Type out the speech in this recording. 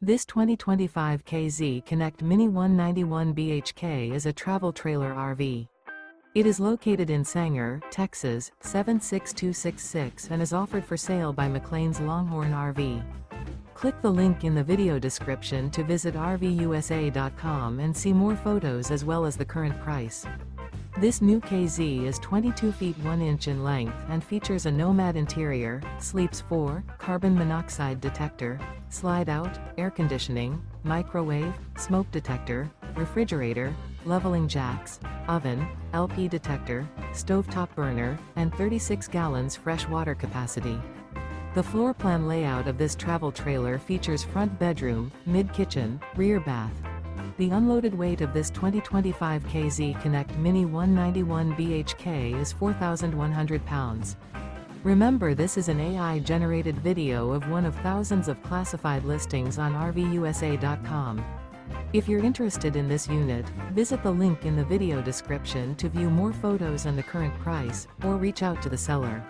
This 2025 KZ Connect Mini 191 BHK is a travel trailer RV. It is located in Sanger, Texas, 76266 and is offered for sale by McClain's Longhorn RV. Click the link in the video description to visit RVUSA.com and see more photos as well as the current price. This new KZ is 22 feet 1 inch in length and features a Nomad interior, sleeps 4, carbon monoxide detector, slide-out, air conditioning, microwave, smoke detector, refrigerator, leveling jacks, oven, LP detector, stovetop burner, and 36 gallons fresh water capacity. The floor plan layout of this travel trailer features front bedroom, mid-kitchen, rear bath. The unloaded weight of this 2025 KZ Connect Mini 191 BHK is 4,100 pounds. Remember, this is an AI-generated video of one of thousands of classified listings on RVUSA.com. If you're interested in this unit, visit the link in the video description to view more photos and the current price, or reach out to the seller.